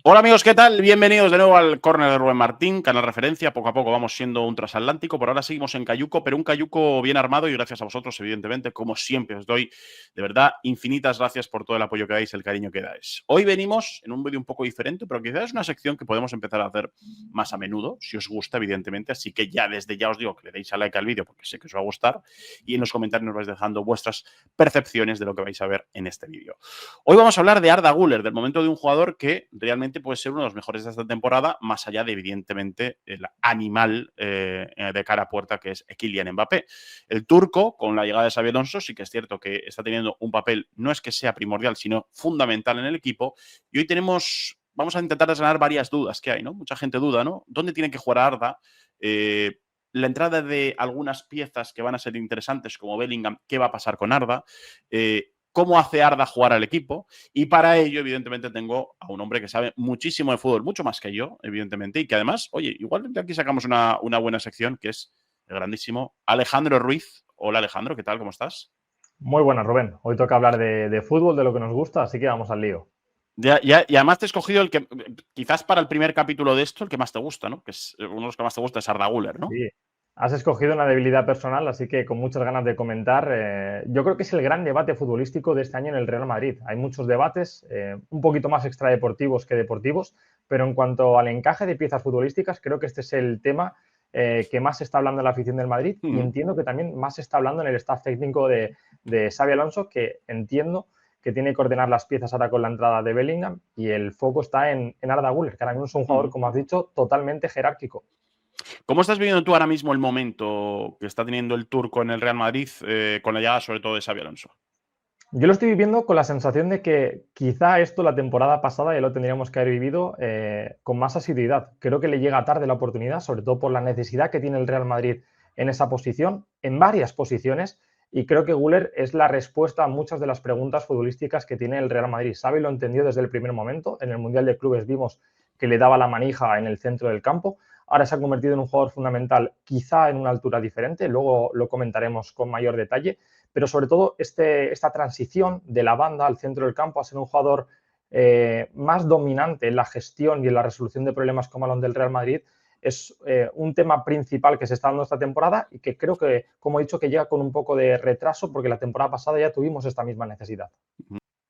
Hola amigos, ¿qué tal? Bienvenidos de nuevo al Córner de Rubén Martín, canal referencia. Poco a poco vamos siendo un transatlántico. Por ahora seguimos en Cayuco, pero un Cayuco bien armado y gracias a vosotros, evidentemente, como siempre os doy, de verdad, infinitas gracias por todo el apoyo que dais, el cariño que dais. Hoy venimos en un vídeo un poco diferente, pero quizás es una sección que podemos empezar a hacer más a menudo, si os gusta, evidentemente. Así que ya desde ya os digo que le deis a like al vídeo porque sé que os va a gustar y en los comentarios nos vais dejando vuestras percepciones de lo que vais a ver en este vídeo. Hoy vamos a hablar de Arda Güler, del momento de un jugador que realmente puede ser uno de los mejores de esta temporada, más allá de, evidentemente, el animal de cara a puerta que es Kylian Mbappé. El turco, con la llegada de Xabi Alonso, sí que es cierto que está teniendo un papel, no es que sea primordial, sino fundamental en el equipo. Y hoy vamos a intentar desgranar varias dudas que hay, ¿no? Mucha gente duda, ¿no? ¿Dónde tiene que jugar Arda? La entrada de algunas piezas que van a ser interesantes, como Bellingham, ¿qué va a pasar con Arda? Cómo hace Arda jugar al equipo. Y para ello, evidentemente, tengo a un hombre que sabe muchísimo de fútbol, mucho más que yo, evidentemente, y que además, oye, igual de aquí sacamos una buena sección, que es el grandísimo Alejandro Ruiz. Hola Alejandro, ¿qué tal? ¿Cómo estás? Muy buenas, Rubén. Hoy toca hablar de fútbol, de lo que nos gusta, así que vamos al lío. Y además te he escogido el que, quizás para el primer capítulo de esto, el que más te gusta, ¿no? Que es uno de los que más te gusta es Arda Güler, ¿no? Sí, has escogido una debilidad personal, así que con muchas ganas de comentar. Yo creo que es el gran debate futbolístico de este año en el Real Madrid. Hay muchos debates, un poquito más extradeportivos que deportivos, pero en cuanto al encaje de piezas futbolísticas, creo que este es el tema que más se está hablando en la afición del Madrid y entiendo que también más se está hablando en el staff técnico de Xabi Alonso, que entiendo que tiene que ordenar las piezas ahora con la entrada de Bellingham y el foco está en Arda Güler, que ahora mismo es un jugador, como has dicho, totalmente jerárquico. ¿Cómo estás viviendo tú ahora mismo el momento que está teniendo el turco en el Real Madrid con la llegada sobre todo de Xabi Alonso? Yo lo estoy viviendo con la sensación de que quizá esto la temporada pasada ya lo tendríamos que haber vivido con más asiduidad. Creo que le llega tarde la oportunidad, sobre todo por la necesidad que tiene el Real Madrid en esa posición, en varias posiciones, y creo que Güler es la respuesta a muchas de las preguntas futbolísticas que tiene el Real Madrid. Xavi lo entendió desde el primer momento. En el Mundial de Clubes vimos que le daba la manija en el centro del campo. Ahora se ha convertido en un jugador fundamental, quizá en una altura diferente, luego lo comentaremos con mayor detalle, pero sobre todo esta transición de la banda al centro del campo a ser un jugador más dominante en la gestión y en la resolución de problemas con balón del Real Madrid es un tema principal que se está dando esta temporada y que creo que, como he dicho, que llega con un poco de retraso porque la temporada pasada ya tuvimos esta misma necesidad.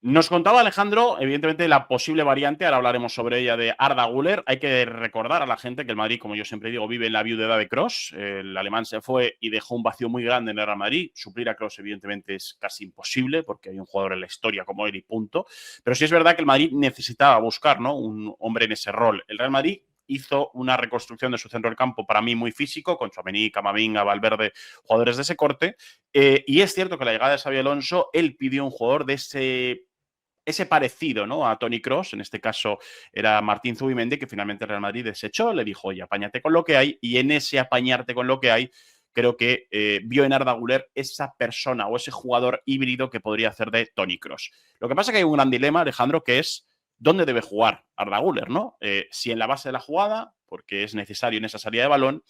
Nos contaba Alejandro, evidentemente, la posible variante, ahora hablaremos sobre ella, de Arda Güler. Hay que recordar a la gente que el Madrid, como yo siempre digo, vive en la viudedad de Kroos. El alemán se fue y dejó un vacío muy grande en el Real Madrid. Suplir a Kroos, evidentemente, es casi imposible porque hay un jugador en la historia como él y punto. Pero sí es verdad que el Madrid necesitaba buscar, ¿no?, un hombre en ese rol. El Real Madrid hizo una reconstrucción de su centro del campo para mí muy físico, con Tchouaméni, Camavinga, Valverde, jugadores de ese corte. Y es cierto que la llegada de Xabi Alonso, él pidió un jugador de ese parecido, ¿no?, a Toni Kroos. En este caso era Martín Zubimendi, que finalmente el Real Madrid desechó, le dijo, oye, apáñate con lo que hay, y en ese apañarte con lo que hay, creo que vio en Arda Güler esa persona o ese jugador híbrido que podría hacer de Toni Kroos. Lo que pasa es que hay un gran dilema, Alejandro, que es dónde debe jugar Arda Güler, ¿no? Si en la base de la jugada, porque es necesario en esa salida de balón,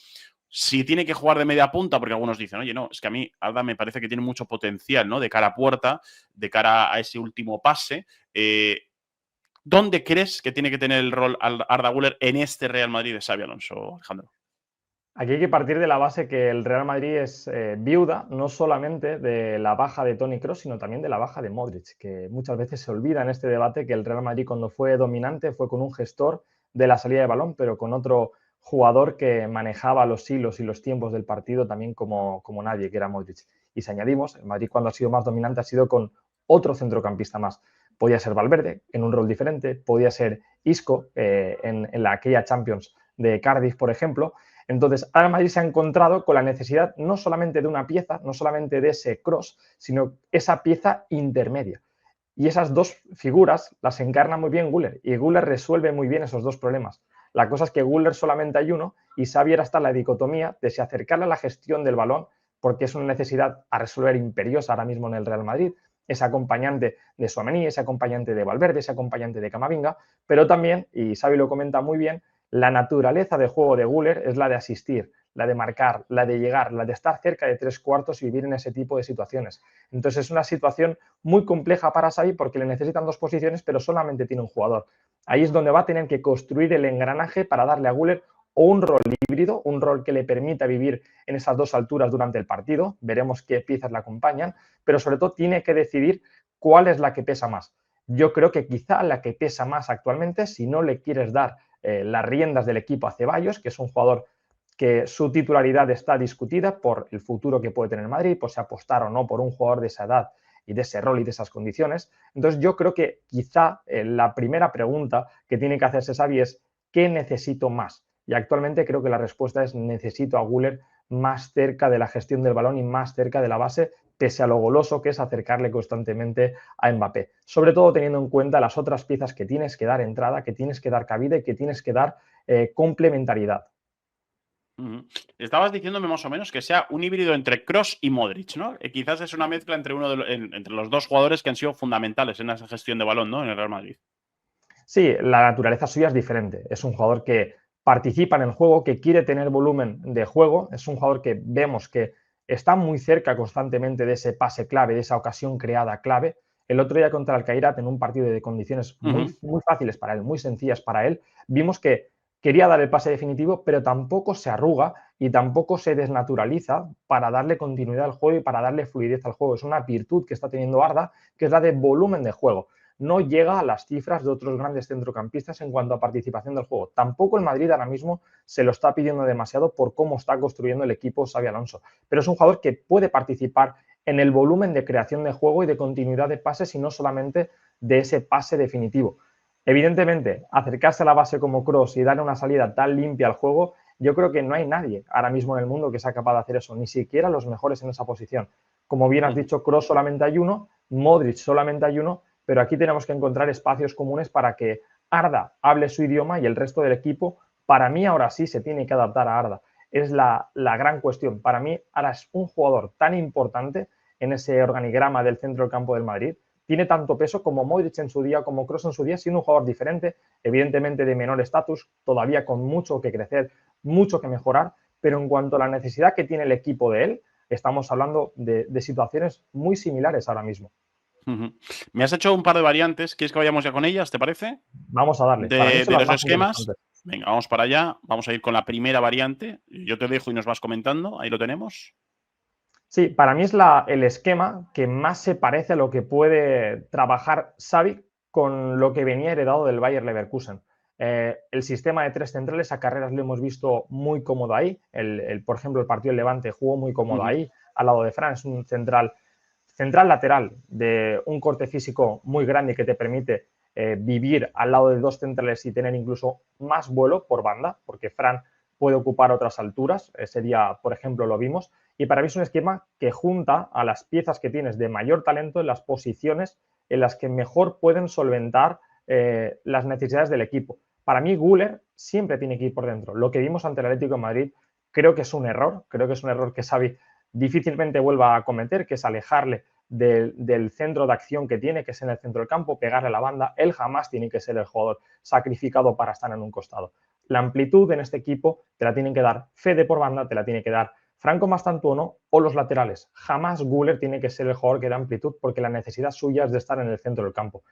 si tiene que jugar de media punta, porque algunos dicen, oye, no, es que a mí Arda me parece que tiene mucho potencial, ¿no?, de cara a puerta, de cara a ese último pase. ¿Dónde crees que tiene que tener el rol Arda Güler en este Real Madrid de Xabi Alonso, Alejandro? Aquí hay que partir de la base que el Real Madrid es viuda no solamente de la baja de Toni Kroos, sino también de la baja de Modric, que muchas veces se olvida en este debate que el Real Madrid cuando fue dominante fue con un gestor de la salida de balón, pero con otro jugador que manejaba los hilos y los tiempos del partido también como nadie, que era Modric. Y si añadimos, el Madrid cuando ha sido más dominante ha sido con otro centrocampista más. Podía ser Valverde en un rol diferente, podía ser Isco en aquella Champions de Cardiff, por ejemplo. Entonces, ahora Madrid se ha encontrado con la necesidad no solamente de una pieza, no solamente de ese cross, sino esa pieza intermedia. Y esas dos figuras las encarna muy bien Güler, y Güler resuelve muy bien esos dos problemas. La cosa es que Güler solamente hay uno, y Xavi ahora está en la dicotomía de si acercarle a la gestión del balón, porque es una necesidad a resolver imperiosa ahora mismo en el Real Madrid, ese acompañante de Tchouaméni, ese acompañante de Valverde, ese acompañante de Camavinga, pero también, y Xavi lo comenta muy bien, la naturaleza de juego de Güler es la de asistir, la de marcar, la de llegar, la de estar cerca de tres cuartos y vivir en ese tipo de situaciones. Entonces es una situación muy compleja para Xavi porque le necesitan dos posiciones, pero solamente tiene un jugador. Ahí es donde va a tener que construir el engranaje para darle a Güler o un rol híbrido, un rol que le permita vivir en esas dos alturas durante el partido. Veremos qué piezas le acompañan, pero sobre todo tiene que decidir cuál es la que pesa más. Yo creo que quizá la que pesa más actualmente, si no le quieres dar las riendas del equipo a Ceballos, que es un jugador que su titularidad está discutida por el futuro que puede tener Madrid, por si apostar o no por un jugador de esa edad y de ese rol y de esas condiciones. Entonces yo creo que quizá la primera pregunta que tiene que hacerse Xavi es ¿qué necesito más? Y actualmente creo que la respuesta es necesito a Güler más cerca de la gestión del balón y más cerca de la base, pese a lo goloso que es acercarle constantemente a Mbappé. Sobre todo teniendo en cuenta las otras piezas que tienes que dar entrada, que tienes que dar cabida y que tienes que dar complementariedad. Estabas diciéndome más o menos que sea un híbrido entre Kroos y Modric, ¿no? Quizás es una mezcla entre entre los dos jugadores que han sido fundamentales en esa gestión de balón, ¿no? En el Real Madrid. Sí, la naturaleza suya es diferente. Es un jugador que participa en el juego, que quiere tener volumen de juego. Es un jugador que vemos que está muy cerca constantemente de ese pase clave, de esa ocasión creada clave. El otro día contra el Cairat, en un partido de condiciones muy fáciles para él, muy sencillas para él, vimos que quería dar el pase definitivo, pero tampoco se arruga y tampoco se desnaturaliza para darle continuidad al juego y para darle fluidez al juego. Es una virtud que está teniendo Arda, que es la de volumen de juego. No llega a las cifras de otros grandes centrocampistas en cuanto a participación del juego. Tampoco el Madrid ahora mismo se lo está pidiendo demasiado por cómo está construyendo el equipo Xabi Alonso. Pero es un jugador que puede participar en el volumen de creación de juego y de continuidad de pases y no solamente de ese pase definitivo. Evidentemente, acercarse a la base como Kroos y darle una salida tan limpia al juego, yo creo que no hay nadie ahora mismo en el mundo que sea capaz de hacer eso, ni siquiera los mejores en esa posición. Como bien has dicho, Kroos solamente hay uno, Modric solamente hay uno, pero aquí tenemos que encontrar espacios comunes para que Arda hable su idioma y el resto del equipo, para mí ahora sí se tiene que adaptar a Arda. Es la gran cuestión. Para mí ahora es un jugador tan importante en ese organigrama del centro del campo del Madrid. Tiene tanto peso como Modric en su día, como Kroos en su día, siendo un jugador diferente, evidentemente de menor estatus, todavía con mucho que crecer, mucho que mejorar, pero en cuanto a la necesidad que tiene el equipo de él, estamos hablando de situaciones muy similares ahora mismo. Me has hecho un par de variantes. ¿Quieres que vayamos ya con ellas? ¿Te parece? Vamos a darle. Para mí son De las los más esquemas. interesantes. Venga, vamos para allá. Vamos a ir con la primera variante. Yo te dejo y nos vas comentando. Ahí lo tenemos. Sí, para mí es el esquema que más se parece a lo que puede trabajar Xavi con lo que venía heredado del Bayer Leverkusen. El sistema de tres centrales a carreras lo hemos visto muy cómodo ahí. Por ejemplo, el partido del Levante jugó muy cómodo ahí, al lado de Fran. Es un central lateral de un corte físico muy grande que te permite vivir al lado de dos centrales y tener incluso más vuelo por banda, porque Fran puede ocupar otras alturas. Ese día, por ejemplo, lo vimos. Y para mí es un esquema que junta a las piezas que tienes de mayor talento en las posiciones en las que mejor pueden solventar las necesidades del equipo. Para mí, Güler siempre tiene que ir por dentro. Lo que vimos ante el Atlético de Madrid creo que es un error. Creo que es un error que Xavi difícilmente vuelva a cometer, que es alejarle del centro de acción que tiene, que es en el centro del campo, pegarle a la banda. Él jamás tiene que ser el jugador sacrificado para estar en un costado. La amplitud en este equipo te la tienen que dar Fede por banda, te la tiene que dar Franco Mastantuono o los laterales. Jamás Güler tiene que ser el jugador que da amplitud porque la necesidad suya es de estar en el centro del campo.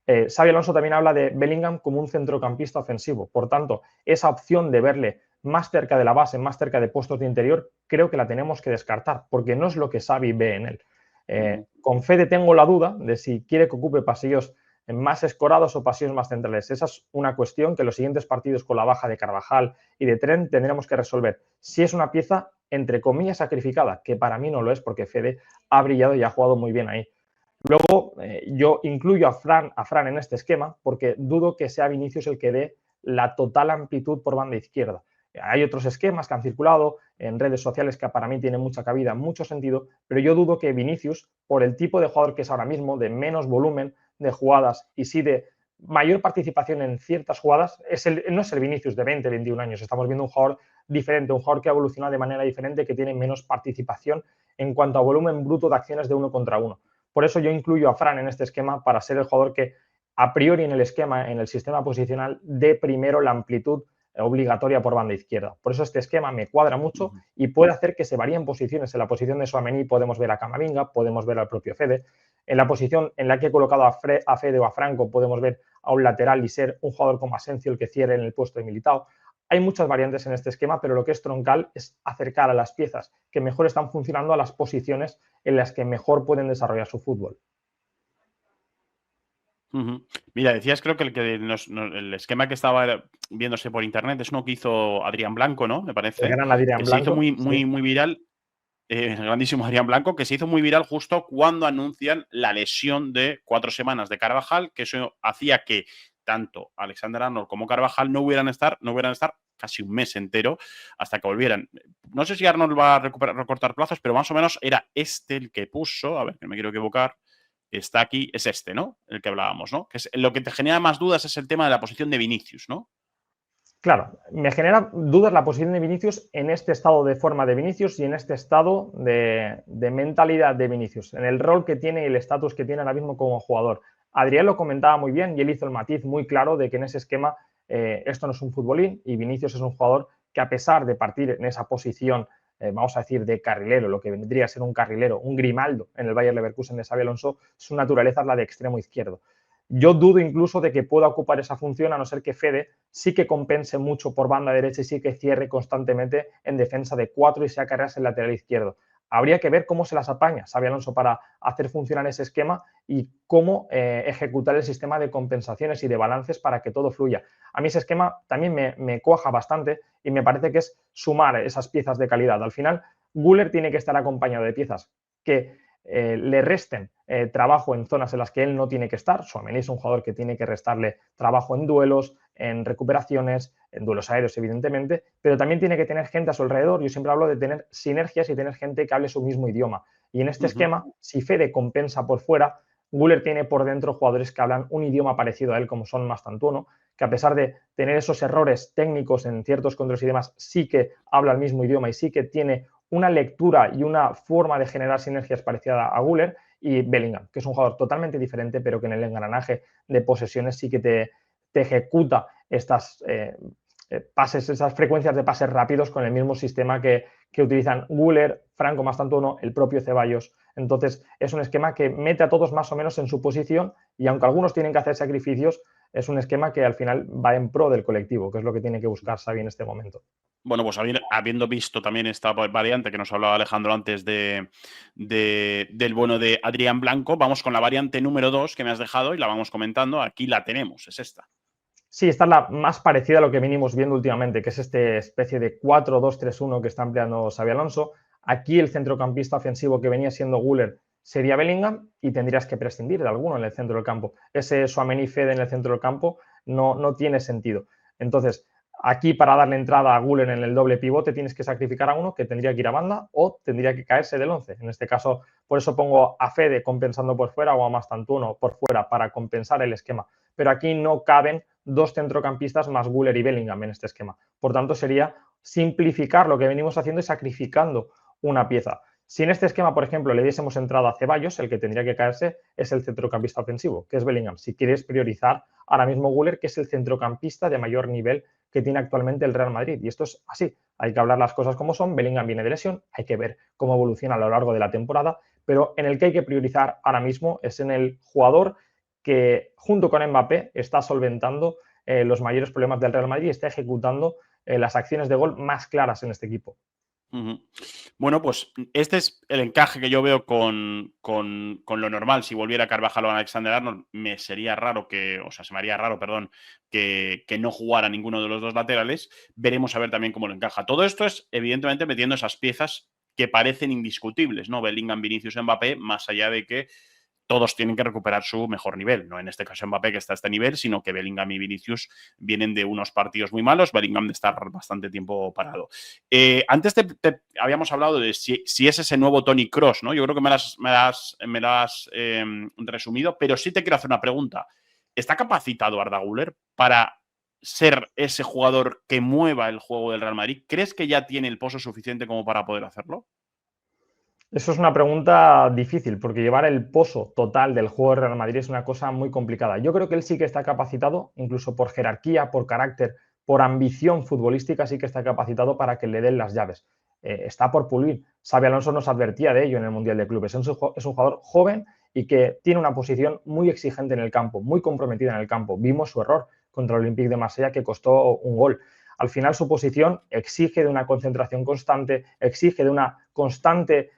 Xabi Alonso también habla de Bellingham como un centrocampista ofensivo. Por tanto, esa opción de verle más cerca de la base, más cerca de puestos de interior, creo que la tenemos que descartar porque no es lo que Xavi ve en él. Con Fede tengo la duda de si quiere que ocupe pasillos más escorados o pasillos más centrales. Esa es una cuestión que en los siguientes partidos con la baja de Carvajal y de Trent tendremos que resolver. Si es una pieza, entre comillas, sacrificada, que para mí no lo es porque Fede ha brillado y ha jugado muy bien ahí. Luego, yo incluyo a Fran en este esquema porque dudo que sea Vinicius el que dé la total amplitud por banda izquierda. Hay otros esquemas que han circulado en redes sociales que para mí tienen mucha cabida, mucho sentido, pero yo dudo que Vinicius, por el tipo de jugador que es ahora mismo, de menos volumen de jugadas y sí de mayor participación en ciertas jugadas, no es el Vinicius de 20, 21 años. Estamos viendo un jugador diferente, un jugador que ha evolucionado de manera diferente, que tiene menos participación en cuanto a volumen bruto de acciones de uno contra uno. Por eso yo incluyo a Fran en este esquema para ser el jugador que a priori en el esquema, en el sistema posicional, dé primero la amplitud obligatoria por banda izquierda. Por eso este esquema me cuadra mucho y puede hacer que se varíen posiciones. En la posición de Tchouaméni podemos ver a Camavinga, podemos ver al propio Fede. En la posición en la que he colocado a Fede o a Franco podemos ver a un lateral y ser un jugador como Asensio el que cierre en el puesto de Militao. Hay muchas variantes en este esquema, pero lo que es troncal es acercar a las piezas que mejor están funcionando a las posiciones en las que mejor pueden desarrollar su fútbol. Mira, decías, creo que el esquema que estaba viéndose por internet es uno que hizo Adrián Blanco, ¿no? Me El parece, gran Adrián que se hizo Blanco, muy, sí. muy, muy viral. El grandísimo Adrián Blanco, que se hizo muy viral justo cuando anuncian la lesión de 4 semanas de Carvajal, que eso hacía que tanto Alexander Arnold como Carvajal no hubieran estar casi un mes entero hasta que volvieran. No sé si Arnold va a recortar plazos, pero más o menos era este el que puso, a ver, que me quiero equivocar, está aquí, es este, ¿no? El que hablábamos, ¿no? Que es, lo que te genera más dudas es el tema de la posición de Vinicius, ¿no? Claro, me genera dudas la posición de Vinicius en este estado de forma de Vinicius y en este estado de mentalidad de Vinicius, en el rol que tiene y el estatus que tiene ahora mismo como jugador. Adrián lo comentaba muy bien y él hizo el matiz muy claro de que en ese esquema esto no es un futbolín y Vinicius es un jugador que a pesar de partir en esa posición, vamos a decir, de carrilero, lo que vendría a ser un carrilero, un Grimaldo en el Bayer Leverkusen de Xabi Alonso, su naturaleza es la de extremo izquierdo. Yo dudo incluso de que pueda ocupar esa función, a no ser que Fede sí que compense mucho por banda derecha y sí que cierre constantemente en defensa de 4 y sea carreras en lateral izquierdo. Habría que ver cómo se las apaña Xabi Alonso para hacer funcionar ese esquema y cómo ejecutar el sistema de compensaciones y de balances para que todo fluya. A mí ese esquema también me cuaja bastante y me parece que es sumar esas piezas de calidad. Al final, Güler tiene que estar acompañado de piezas que le resten trabajo en zonas en las que él no tiene que estar. Tchouaméni es un jugador que tiene que restarle trabajo en duelos, en recuperaciones, en duelos aéreos, evidentemente, pero también tiene que tener gente a su alrededor. Yo siempre hablo de tener sinergias y tener gente que hable su mismo idioma. Y en este esquema, si Fede compensa por fuera, Güler tiene por dentro jugadores que hablan un idioma parecido a él, como son Mastantuono, que a pesar de tener esos errores técnicos en ciertos controles y demás, sí que habla el mismo idioma y sí que tiene una lectura y una forma de generar sinergias parecida a Güler, y Bellingham, que es un jugador totalmente diferente, pero que en el engranaje de posesiones sí que te ejecuta estas pases, esas frecuencias de pases rápidos con el mismo sistema que utilizan Güler, Franco Mastantuono, el propio Ceballos. Entonces, es un esquema que mete a todos más o menos en su posición y aunque algunos tienen que hacer sacrificios, es un esquema que al final va en pro del colectivo, que es lo que tiene que buscar Xavi en este momento. Bueno, pues habiendo visto también esta variante que nos hablaba Alejandro antes del bueno de Adrián Blanco, vamos con la variante número 2 que me has dejado y la vamos comentando. Aquí la tenemos, es esta. Sí, esta es la más parecida a lo que venimos viendo últimamente, que es esta especie de 4-2-3-1 que está empleando Xabi Alonso. Aquí el centrocampista ofensivo que venía siendo Güler sería Bellingham y tendrías que prescindir de alguno en el centro del campo. Ese Tchouaméni Fede en el centro del campo no tiene sentido. Entonces, aquí para darle entrada a Güler en el doble pivote tienes que sacrificar a uno que tendría que ir a banda o tendría que caerse del 11. En este caso, por eso pongo a Fede compensando por fuera o a Mastantuono por fuera para compensar el esquema. Pero aquí no caben dos centrocampistas más Güler y Bellingham en este esquema. Por tanto, sería simplificar lo que venimos haciendo y sacrificando una pieza. Si en este esquema, por ejemplo, le diésemos entrada a Ceballos, el que tendría que caerse es el centrocampista ofensivo, que es Bellingham. Si quieres priorizar ahora mismo Güler, que es el centrocampista de mayor nivel que tiene actualmente el Real Madrid. Y esto es así. Hay que hablar las cosas como son. Bellingham viene de lesión. Hay que ver cómo evoluciona a lo largo de la temporada. Pero en el que hay que priorizar ahora mismo es en el jugador que junto con Mbappé está solventando los mayores problemas del Real Madrid y está ejecutando las acciones de gol más claras en este equipo. Bueno, pues este es el encaje que yo veo con lo normal. Si volviera Carvajal o Alexander Arnold, se me haría raro, perdón, que no jugara ninguno de los dos laterales. Veremos a ver también cómo lo encaja. Todo esto es, evidentemente, metiendo esas piezas que parecen indiscutibles, ¿no? Bellingham, Vinicius, Mbappé, más allá de que todos tienen que recuperar su mejor nivel. No en este caso Mbappé, que está a este nivel, sino que Bellingham y Vinicius vienen de unos partidos muy malos. Bellingham de estar bastante tiempo parado. Antes habíamos hablado de si es ese nuevo Toni Kroos, ¿no? Yo creo que me lo has resumido, pero sí te quiero hacer una pregunta. ¿Está capacitado Arda Güler para ser ese jugador que mueva el juego del Real Madrid? ¿Crees que ya tiene el pozo suficiente como para poder hacerlo? Eso es una pregunta difícil, porque llevar el pozo total del juego de Real Madrid es una cosa muy complicada. Yo creo que él sí que está capacitado, incluso por jerarquía, por carácter, por ambición futbolística, sí que está capacitado para que le den las llaves. Está por pulir. Xabi Alonso nos advertía de ello en el Mundial de Clubes. Es un jugador joven y que tiene una posición muy exigente en el campo, muy comprometida en el campo. Vimos su error contra el Olympique de Marsella que costó un gol. Al final su posición exige de una concentración constante, exige de una constante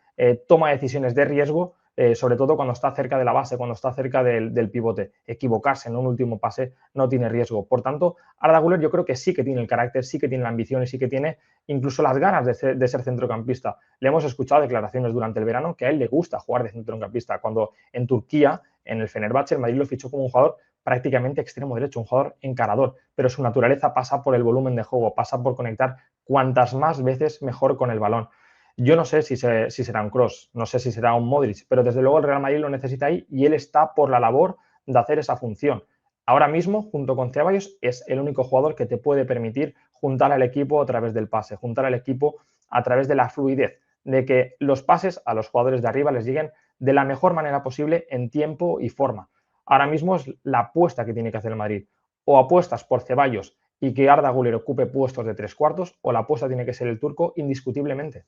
toma de decisiones de riesgo, sobre todo cuando está cerca de la base, cuando está cerca del pivote. Equivocarse en un último pase no tiene riesgo. Por tanto, Arda Güler yo creo que sí que tiene el carácter, sí que tiene la ambición y sí que tiene incluso las ganas de ser centrocampista. Le hemos escuchado declaraciones durante el verano que a él le gusta jugar de centrocampista, cuando en Turquía, en el Fenerbahce, el Madrid lo fichó como un jugador prácticamente extremo derecho, un jugador encarador, pero su naturaleza pasa por el volumen de juego, pasa por conectar cuantas más veces mejor con el balón. Yo no sé si será un Kroos, no sé si será un Modric, pero desde luego el Real Madrid lo necesita ahí y él está por la labor de hacer esa función. Ahora mismo, junto con Ceballos, es el único jugador que te puede permitir juntar al equipo a través del pase, juntar al equipo a través de la fluidez, de que los pases a los jugadores de arriba les lleguen de la mejor manera posible en tiempo y forma. Ahora mismo es la apuesta que tiene que hacer el Madrid. O apuestas por Ceballos y que Arda Güler ocupe puestos de 3/4, o la apuesta tiene que ser el turco indiscutiblemente.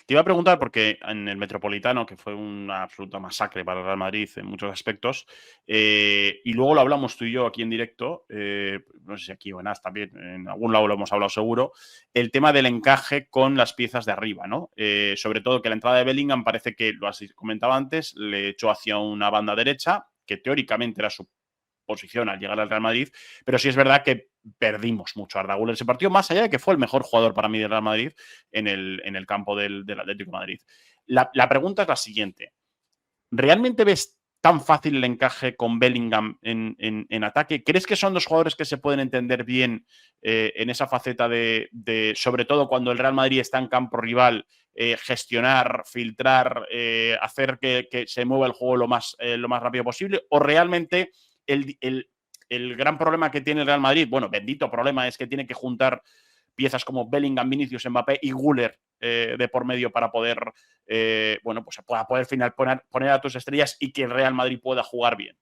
Te iba a preguntar, porque en el Metropolitano, que fue una absoluta masacre para el Real Madrid en muchos aspectos, y luego lo hablamos tú y yo aquí en directo, no sé si aquí o en AS también, en algún lado lo hemos hablado seguro, el tema del encaje con las piezas de arriba, ¿no? Sobre todo que la entrada de Bellingham parece que, lo has comentado antes, le echó hacia una banda derecha, que teóricamente era su posición al llegar al Real Madrid, pero sí es verdad que perdimos mucho a Arda Güler ese partido, más allá de que fue el mejor jugador para mí del Real Madrid en el campo del Atlético de Madrid. La pregunta es la siguiente. ¿Realmente ves tan fácil el encaje con Bellingham en ataque? ¿Crees que son dos jugadores que se pueden entender bien en esa faceta de, sobre todo cuando el Real Madrid está en campo rival, gestionar, filtrar, hacer que se mueva el juego lo más rápido posible? ¿O realmente el gran problema que tiene el Real Madrid, bueno, bendito problema, es que tiene que juntar piezas como Bellingham, Vinicius, Mbappé y Güler de por medio para poder, bueno, pues para poder final poner a tus estrellas y que el Real Madrid pueda jugar bien?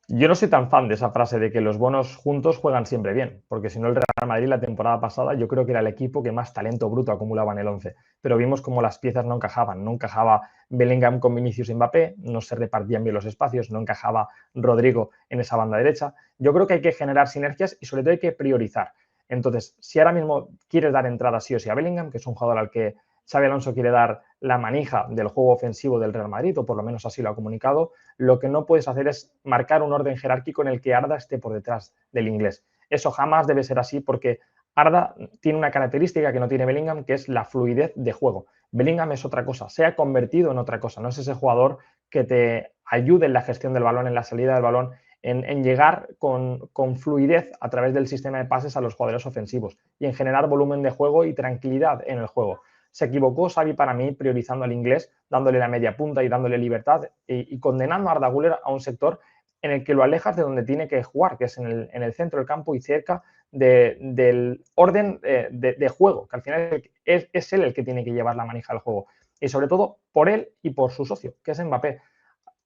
Yo no soy tan fan de esa frase de que los buenos juntos juegan siempre bien, porque si no el Real Madrid la temporada pasada yo creo que era el equipo que más talento bruto acumulaba en el 11, pero vimos como las piezas no encajaban, no encajaba Bellingham con Vinicius y Mbappé, no se repartían bien los espacios, no encajaba Rodrigo en esa banda derecha. Yo creo que hay que generar sinergias y sobre todo hay que priorizar. Entonces, si ahora mismo quieres dar entrada sí o sí a Bellingham, que es un jugador al que Xabi Alonso quiere dar la manija del juego ofensivo del Real Madrid, o por lo menos así lo ha comunicado, lo que no puedes hacer es marcar un orden jerárquico en el que Arda esté por detrás del inglés. Eso jamás debe ser así porque Arda tiene una característica que no tiene Bellingham, que es la fluidez de juego. Bellingham es otra cosa, se ha convertido en otra cosa, no es ese jugador que te ayude en la gestión del balón, en la salida del balón, en llegar con fluidez a través del sistema de pases a los jugadores ofensivos y en generar volumen de juego y tranquilidad en el juego. Se equivocó Xavi para mí priorizando al inglés, dándole la media punta y dándole libertad y condenando a Arda Güler a un sector en el que lo alejas de donde tiene que jugar, que es en el centro del campo y cerca del orden de juego, que al final es él el que tiene que llevar la manija del juego. Y sobre todo por él y por su socio, que es Mbappé.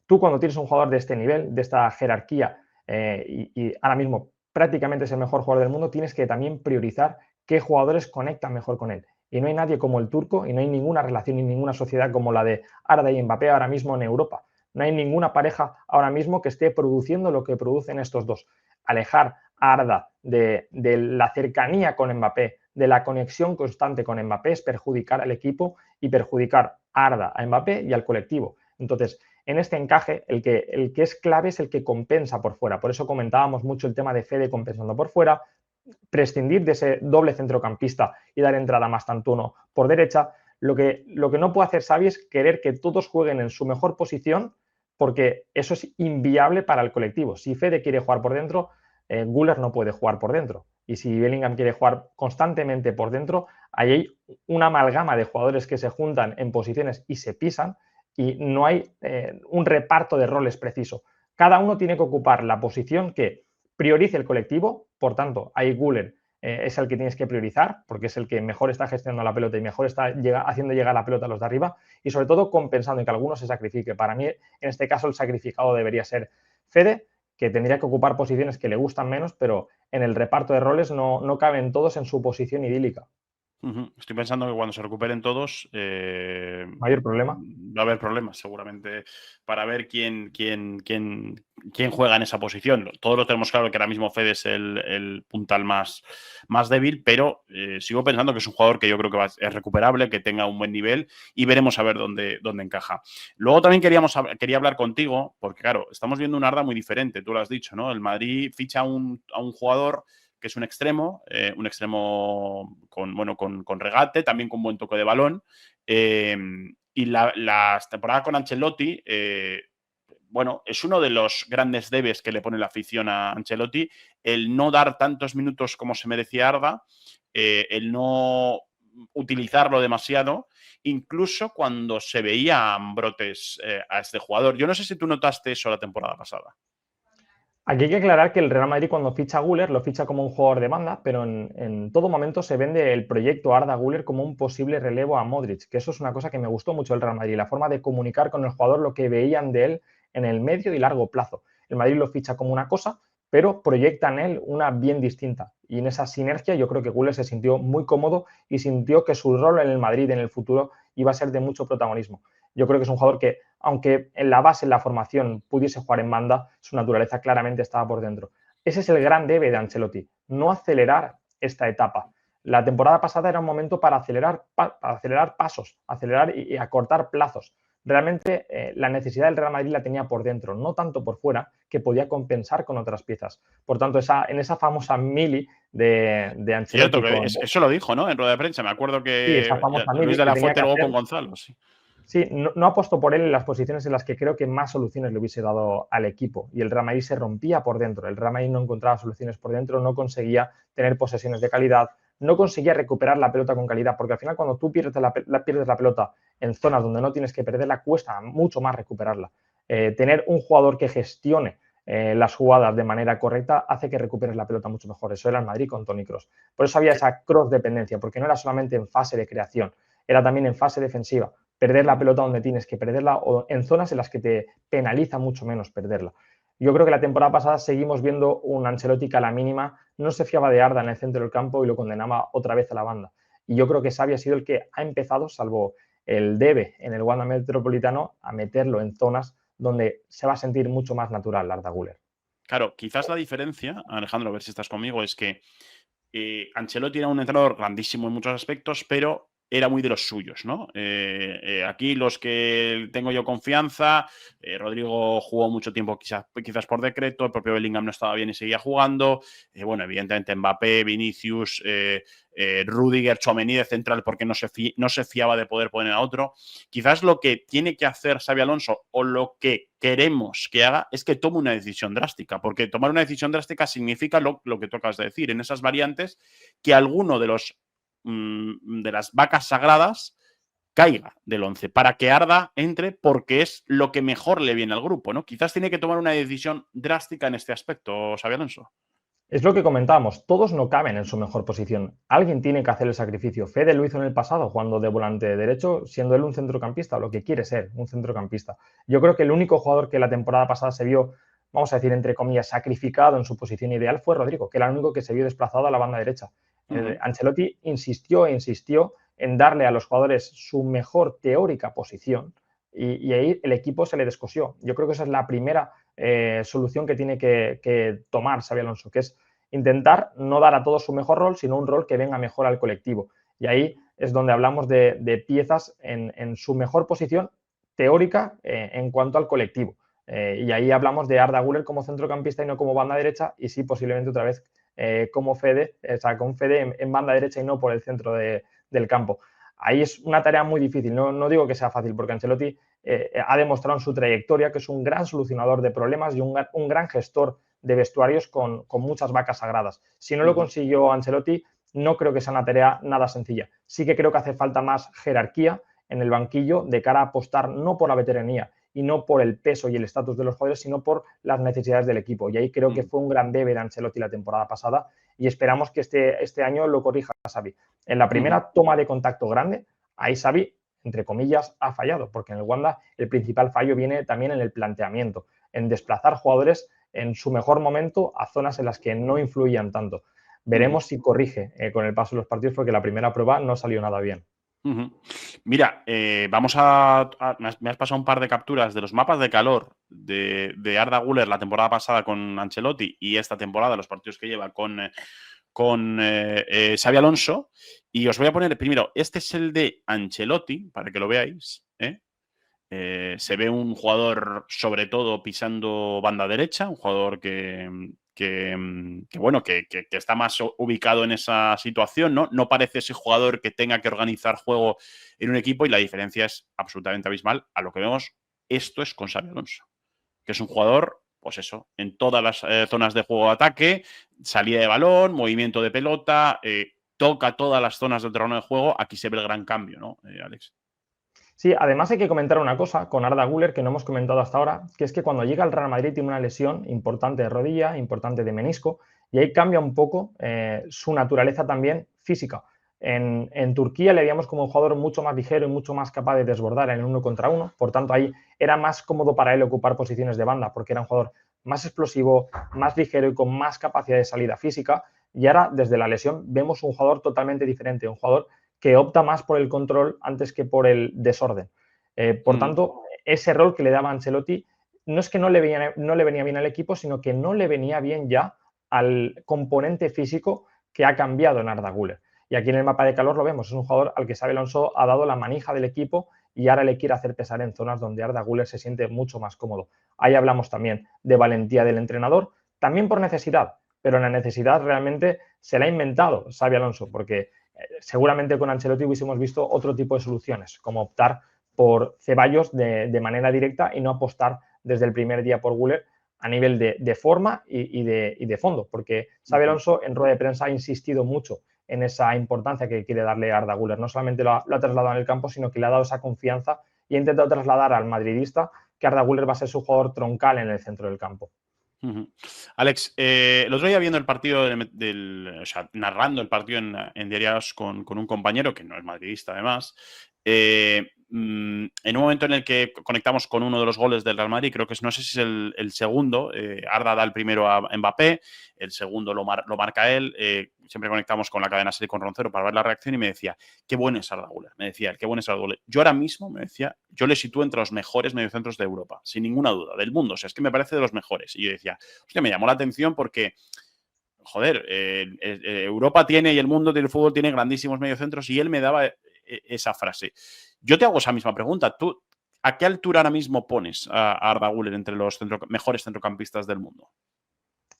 Tú cuando tienes un jugador de este nivel, de esta jerarquía, y ahora mismo prácticamente es el mejor jugador del mundo, tienes que también priorizar qué jugadores conectan mejor con él. Y no hay nadie como el turco y no hay ninguna relación ni ninguna sociedad como la de Arda y Mbappé ahora mismo en Europa. No hay ninguna pareja ahora mismo que esté produciendo lo que producen estos dos. Alejar a Arda de la cercanía con Mbappé, de la conexión constante con Mbappé, es perjudicar al equipo y perjudicar a Arda, a Mbappé y al colectivo. Entonces, en este encaje, el que es clave es el que compensa por fuera. Por eso comentábamos mucho el tema de Fede compensando por fuera, prescindir de ese doble centrocampista y dar entrada a Mastantuono por derecha. Lo que no puede hacer Xavi es querer que todos jueguen en su mejor posición, porque eso es inviable para el colectivo. Si Fede quiere jugar por dentro, Güler no puede jugar por dentro. Y si Bellingham quiere jugar constantemente por dentro, ahí hay una amalgama de jugadores que se juntan en posiciones y se pisan y no hay un reparto de roles preciso. Cada uno tiene que ocupar la posición que priorice el colectivo, por tanto, ahí Güler es el que tienes que priorizar, porque es el que mejor está gestionando la pelota y mejor está haciendo llegar la pelota a los de arriba, y sobre todo compensando en que alguno se sacrifique. Para mí, en este caso, el sacrificado debería ser Fede, que tendría que ocupar posiciones que le gustan menos, pero en el reparto de roles no caben todos en su posición idílica. Ujú. Estoy pensando que cuando se recuperen todos, Mayor problema. va a haber problemas seguramente para ver quién juega en esa posición. Todos lo tenemos claro que ahora mismo Fede es el puntal más débil, pero sigo pensando que es un jugador que yo creo que es recuperable, que tenga un buen nivel y veremos a ver dónde encaja. Luego también quería hablar contigo, porque claro, estamos viendo un Arda muy diferente, tú lo has dicho, ¿no? El Madrid ficha a un jugador que es un extremo con regate, también con buen toque de balón. Y la temporada con Ancelotti, bueno, es uno de los grandes debes que le pone la afición a Ancelotti, el no dar tantos minutos como se merecía Arda, el no utilizarlo demasiado, incluso cuando se veían brotes a este jugador. Yo no sé si tú notaste eso la temporada pasada. Aquí hay que aclarar que el Real Madrid cuando ficha a Güler lo ficha como un jugador de banda, pero en todo momento se vende el proyecto Arda Güler como un posible relevo a Modric, que eso es una cosa que me gustó mucho del Real Madrid, la forma de comunicar con el jugador lo que veían de él en el medio y largo plazo. El Madrid lo ficha como una cosa, pero proyecta en él una bien distinta. Y en esa sinergia yo creo que Güler se sintió muy cómodo y sintió que su rol en el Madrid en el futuro iba a ser de mucho protagonismo. Yo creo que es un jugador que, aunque en la base, en la formación, pudiese jugar en banda, su naturaleza claramente estaba por dentro. Ese es el gran debe de Ancelotti, no acelerar esta etapa. La temporada pasada era un momento para acelerar pasos, acelerar y acortar plazos. Realmente la necesidad del Real Madrid la tenía por dentro, no tanto por fuera, que podía compensar con otras piezas. Por tanto, en esa famosa mili de Cierto, Ancelotti que con... eso lo dijo, ¿no? En rueda de prensa. Me acuerdo Sí, esa que famosa Luis mili de que la tenía Fuente que luego hacer. con Gonzalo, sí. Sí, no apostó por él en las posiciones en las que creo que más soluciones le hubiese dado al equipo. Y el Real Madrid se rompía por dentro. El Real Madrid no encontraba soluciones por dentro, no conseguía tener posesiones de calidad, no conseguía recuperar la pelota con calidad, porque al final cuando tú pierdes la pelota en zonas donde no tienes que perderla, cuesta mucho más recuperarla. Tener un jugador que gestione las jugadas de manera correcta hace que recuperes la pelota mucho mejor. Eso era el Madrid con Toni Kroos. Por eso había esa cross dependencia, porque no era solamente en fase de creación, era también en fase defensiva. Perder la pelota donde tienes que perderla o en zonas en las que te penaliza mucho menos perderla. Yo creo que la temporada pasada seguimos viendo un Ancelotti que a la mínima no se fiaba de Arda en el centro del campo y lo condenaba otra vez a la banda. Y yo creo que Xavi ha sido el que ha empezado, salvo el debe en el Wanda Metropolitano, a meterlo en zonas donde se va a sentir mucho más natural Arda Güler. Claro, quizás la diferencia, Alejandro, a ver si estás conmigo, es que Ancelotti era un entrenador grandísimo en muchos aspectos, pero era muy de los suyos, ¿no? Aquí los que tengo yo confianza, Rodrigo jugó mucho tiempo quizás por decreto, el propio Bellingham no estaba bien y seguía jugando, bueno, evidentemente Mbappé, Vinicius, Rudiger, Tchouaméni de central porque no se fiaba de poder poner a otro. Quizás lo que tiene que hacer Xabi Alonso o lo que queremos que haga es que tome una decisión drástica, porque tomar una decisión drástica significa lo que tú acabas de decir, en esas variantes, que alguno de las vacas sagradas caiga del 11 para que Arda entre porque es lo que mejor le viene al grupo, ¿no? Quizás tiene que tomar una decisión drástica en este aspecto, Xabi Alonso. Es lo que comentábamos, todos no caben en su mejor posición. Alguien tiene que hacer el sacrificio. Fede lo hizo en el pasado, jugando de volante derecho, siendo él un centrocampista, o lo que quiere ser, un centrocampista. Yo creo que el único jugador que la temporada pasada se vio, vamos a decir, entre comillas, sacrificado en su posición ideal fue Rodrigo, que era el único que se vio desplazado a la banda derecha. Ancelotti insistió e insistió en darle a los jugadores su mejor teórica posición y ahí el equipo se le descosió. Yo creo que esa es la primera solución que tiene que tomar Xabi Alonso, que es intentar no dar a todos su mejor rol, sino un rol que venga mejor al colectivo. Y ahí es donde hablamos de piezas en su mejor posición teórica en cuanto al colectivo. Y ahí hablamos de Arda Güler como centrocampista y no como banda derecha, y sí, posiblemente otra vez como Fede, o sea, con Fede en banda derecha y no por el centro del campo. Ahí es una tarea muy difícil, no digo que sea fácil, porque Ancelotti ha demostrado en su trayectoria que es un gran solucionador de problemas y un gran gestor de vestuarios con muchas vacas sagradas. Si no lo consiguió Ancelotti, no creo que sea una tarea nada sencilla. Sí que creo que hace falta más jerarquía en el banquillo de cara a apostar no por la veteranía y no por el peso y el estatus de los jugadores, sino por las necesidades del equipo. Y ahí creo que fue un gran debe de Ancelotti la temporada pasada y esperamos que este año lo corrija Xavi. En la primera toma de contacto grande, ahí Xavi, entre comillas, ha fallado, porque en el Wanda el principal fallo viene también en el planteamiento, en desplazar jugadores en su mejor momento a zonas en las que no influían tanto. Veremos si corrige con el paso de los partidos, porque la primera prueba no salió nada bien. Mira, me has pasado un par de capturas de los mapas de calor de Arda Güler la temporada pasada con Ancelotti y esta temporada, los partidos que lleva con Xabi Alonso. Y os voy a poner primero, este es el de Ancelotti, para que lo veáis. Se ve un jugador, sobre todo, pisando banda derecha, un jugador bueno, que está más ubicado en esa situación, ¿no? No parece ese jugador que tenga que organizar juego en un equipo, y la diferencia es absolutamente abismal a lo que vemos. Esto es con Xabi Alonso, que es un jugador, pues eso, en todas las zonas de juego de ataque, salida de balón, movimiento de pelota, toca todas las zonas del terreno de juego. Aquí se ve el gran cambio, ¿no, Alex? Sí, además hay que comentar una cosa con Arda Güler que no hemos comentado hasta ahora, que es que cuando llega al Real Madrid tiene una lesión importante de rodilla, importante de menisco, y ahí cambia un poco su naturaleza también física. En Turquía le veíamos como un jugador mucho más ligero y mucho más capaz de desbordar en el 1 contra 1, por tanto ahí era más cómodo para él ocupar posiciones de banda, porque era un jugador más explosivo, más ligero y con más capacidad de salida física, y ahora desde la lesión vemos un jugador totalmente diferente, un jugador que opta más por el control antes que por el desorden. Por tanto, ese rol que le daba Ancelotti no es que no le venía bien al equipo, sino que no le venía bien ya al componente físico que ha cambiado en Arda Güler. Y aquí en el mapa de calor lo vemos, es un jugador al que Xabi Alonso ha dado la manija del equipo y ahora le quiere hacer pesar en zonas donde Arda Güler se siente mucho más cómodo. Ahí hablamos también de valentía del entrenador, también por necesidad, pero la necesidad realmente se la ha inventado Xabi Alonso, porque seguramente con Ancelotti hubiésemos visto otro tipo de soluciones, como optar por Ceballos de manera directa y no apostar desde el primer día por Güler a nivel de forma y de fondo, porque Xabi Alonso en rueda de prensa ha insistido mucho en esa importancia que quiere darle a Arda Güler. No solamente lo ha trasladado en el campo, sino que le ha dado esa confianza y ha intentado trasladar al madridista que Arda Güler va a ser su jugador troncal en el centro del campo. Alex, el otro día viendo el partido, o sea, narrando el partido en Diarios con un compañero que no es madridista además, en un momento en el que conectamos con uno de los goles del Real Madrid, creo que no sé si es el segundo, Arda da el primero a Mbappé, el segundo lo marca él, siempre conectamos con la cadena SER con Roncero para ver la reacción, y me decía, qué bueno es Arda Güler, me decía, qué bueno es Arda Güler. Yo ahora mismo, me decía, yo le sitúo entre los mejores mediocentros de Europa, sin ninguna duda, del mundo, o sea, es que me parece de los mejores. Y yo decía, hostia, me llamó la atención porque, joder, Europa tiene, y el mundo del fútbol tiene grandísimos mediocentros, y él me daba esa frase. Yo te hago esa misma pregunta. ¿Tú a qué altura ahora mismo pones a Arda Güler entre los mejores centrocampistas del mundo?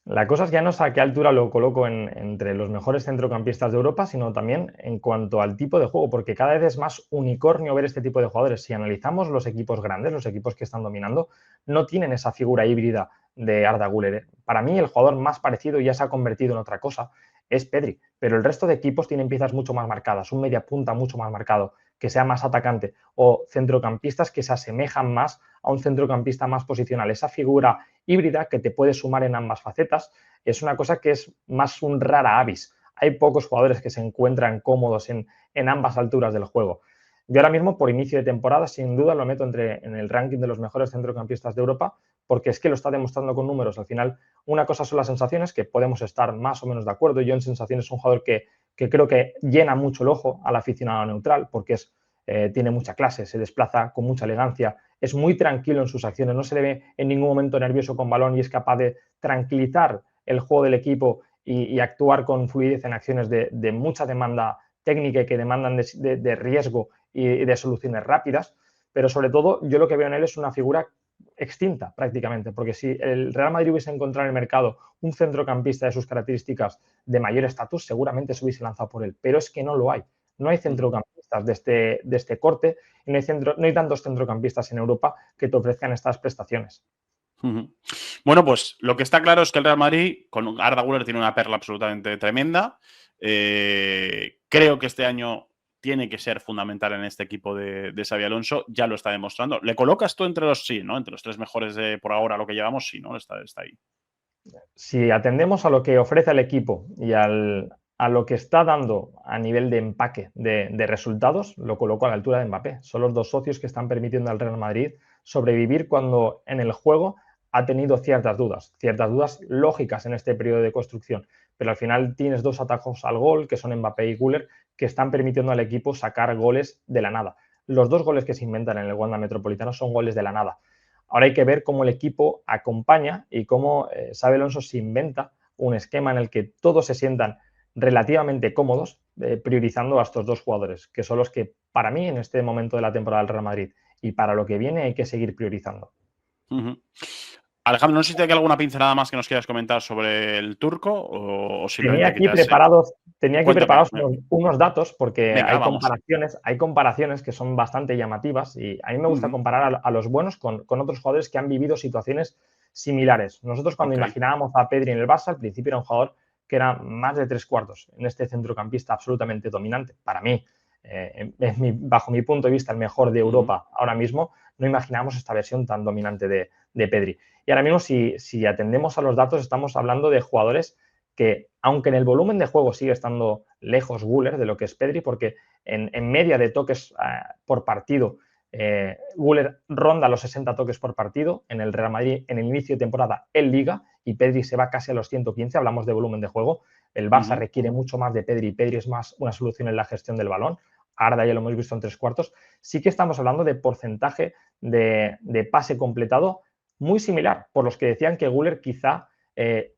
La cosa es que ya no sé a qué altura lo coloco entre los mejores centrocampistas de Europa, sino también en cuanto al tipo de juego, porque cada vez es más unicornio ver este tipo de jugadores. Si analizamos los equipos grandes, los equipos que están dominando, no tienen esa figura híbrida de Arda Güler. Para mí, el jugador más parecido, ya se ha convertido en otra cosa, es Pedri, pero el resto de equipos tienen piezas mucho más marcadas, un media punta mucho más marcado, que sea más atacante, o centrocampistas que se asemejan más a un centrocampista más posicional. Esa figura híbrida que te puede sumar en ambas facetas es una cosa que es más un rara avis. Hay pocos jugadores que se encuentran cómodos en ambas alturas del juego. Yo ahora mismo, por inicio de temporada, sin duda lo meto en el ranking de los mejores centrocampistas de Europa, porque es que lo está demostrando con números. Al final, una cosa son las sensaciones, que podemos estar más o menos de acuerdo. Yo en sensaciones es un jugador que creo que llena mucho el ojo al aficionado neutral, porque tiene mucha clase, se desplaza con mucha elegancia, es muy tranquilo en sus acciones, no se le ve en ningún momento nervioso con balón y es capaz de tranquilizar el juego del equipo y actuar con fluidez en acciones de mucha demanda técnica y que demandan de riesgo y de soluciones rápidas. Pero sobre todo, yo lo que veo en él es una figura extinta prácticamente, porque si el Real Madrid hubiese encontrado en el mercado un centrocampista de sus características de mayor estatus, seguramente se hubiese lanzado por él, pero es que no lo hay. No hay centrocampistas de este corte y no hay tantos centrocampistas en Europa que te ofrezcan estas prestaciones. Bueno, pues lo que está claro es que el Real Madrid con Arda Güler tiene una perla absolutamente tremenda. Creo que este año tiene que ser fundamental en este equipo de Xabi Alonso, ya lo está demostrando. ¿Le colocas tú entre los sí, ¿no? Entre los tres mejores por ahora, lo que llevamos? Sí, ¿no? Está ahí. Si atendemos a lo que ofrece el equipo y a lo que está dando a nivel de empaque de resultados, lo coloco a la altura de Mbappé. Son los dos socios que están permitiendo al Real Madrid sobrevivir cuando en el juego ha tenido ciertas dudas lógicas en este periodo de construcción, pero al final tienes dos atajos al gol, que son Mbappé y Güler, que están permitiendo al equipo sacar goles de la nada. Los dos goles que se inventan en el Wanda Metropolitano son goles de la nada. Ahora hay que ver cómo el equipo acompaña y cómo Xabi Alonso se inventa un esquema en el que todos se sientan relativamente cómodos, priorizando a estos dos jugadores, que son los que para mí en este momento de la temporada del Real Madrid y para lo que viene hay que seguir priorizando. Alejandro, no sé si te queda alguna pincelada más que nos quieras comentar sobre el turco o simplemente tenía aquí preparados unos datos porque Venga, hay comparaciones que son bastante llamativas y a mí me gusta comparar a los buenos con otros jugadores que han vivido situaciones similares. Nosotros cuando imaginábamos a Pedri en el Barça, al principio era un jugador que era más de 3/4 en este centrocampista absolutamente dominante. Para mí, bajo mi punto de vista, el mejor de Europa ahora mismo. No imaginamos esta versión tan dominante de Pedri. Y ahora mismo, si atendemos a los datos, estamos hablando de jugadores que, aunque en el volumen de juego sigue estando lejos Güler de lo que es Pedri, porque en media de toques por partido, Güler ronda los 60 toques por partido. En el Real Madrid, en el inicio de temporada, en Liga, y Pedri se va casi a los 115, hablamos de volumen de juego. El Barça requiere mucho más de Pedri, y Pedri es más una solución en la gestión del balón. Arda ya lo hemos visto en 3/4. Sí que estamos hablando de porcentaje de pase completado muy similar, por los que decían que Güler quizá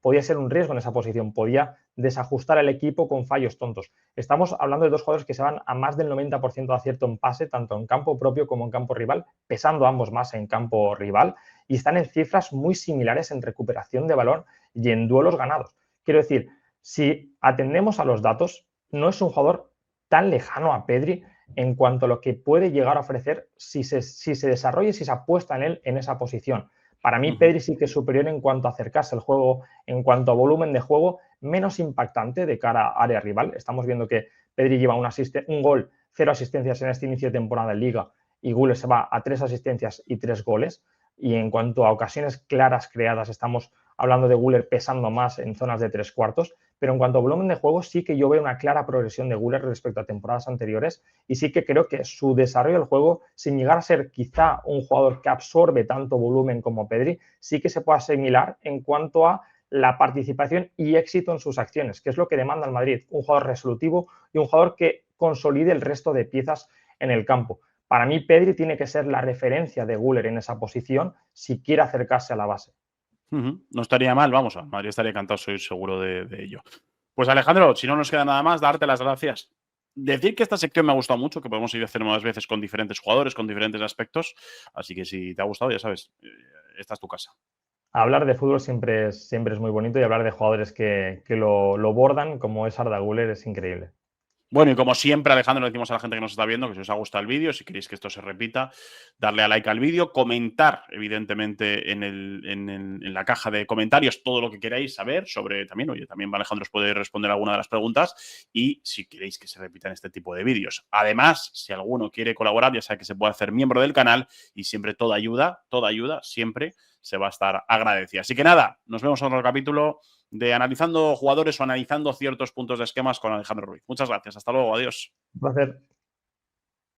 podía ser un riesgo en esa posición, podía desajustar al equipo con fallos tontos. Estamos hablando de dos jugadores que se van a más del 90% de acierto en pase, tanto en campo propio como en campo rival, pesando ambos más en campo rival, y están en cifras muy similares en recuperación de balón y en duelos ganados. Quiero decir, si atendemos a los datos, no es un jugador tan lejano a Pedri en cuanto a lo que puede llegar a ofrecer si se desarrolla y si se apuesta en él en esa posición. Para mí, Pedri sí que es superior en cuanto a acercarse al juego, en cuanto a volumen de juego, menos impactante de cara a área rival. Estamos viendo que Pedri lleva un gol, 0 asistencias en este inicio de temporada en Liga, y Güler se va a 3 asistencias y 3 goles. Y en cuanto a ocasiones claras creadas, estamos hablando de Güler pesando más en zonas de 3/4, pero en cuanto a volumen de juego sí que yo veo una clara progresión de Güler respecto a temporadas anteriores y sí que creo que su desarrollo del juego, sin llegar a ser quizá un jugador que absorbe tanto volumen como Pedri, sí que se puede asimilar en cuanto a la participación y éxito en sus acciones, que es lo que demanda el Madrid, un jugador resolutivo y un jugador que consolide el resto de piezas en el campo. Para mí, Pedri tiene que ser la referencia de Güler en esa posición si quiere acercarse a la base. No estaría mal, vamos, a Madrid estaría encantado, soy seguro de ello. Pues Alejandro, si no nos queda nada más, darte las gracias. Decir que esta sección me ha gustado mucho, que podemos ir a hacer más veces con diferentes jugadores, con diferentes aspectos. Así que si te ha gustado, ya sabes, esta es tu casa. Hablar de fútbol siempre es muy bonito y hablar de jugadores que lo bordan, como es Arda Güler, es increíble. Bueno, y como siempre, Alejandro, le decimos a la gente que nos está viendo que si os ha gustado el vídeo, si queréis que esto se repita, darle a like al vídeo, comentar, evidentemente, en la caja de comentarios todo lo que queráis saber sobre también, oye, también Alejandro os puede responder alguna de las preguntas y si queréis que se repitan este tipo de vídeos. Además, si alguno quiere colaborar, ya sabe que se puede hacer miembro del canal y siempre toda ayuda, siempre se va a estar agradecida. Así que nada, nos vemos en otro capítulo de analizando jugadores o analizando ciertos puntos de esquemas con Alejandro Ruiz. Muchas gracias. Hasta luego. Adiós. Un placer.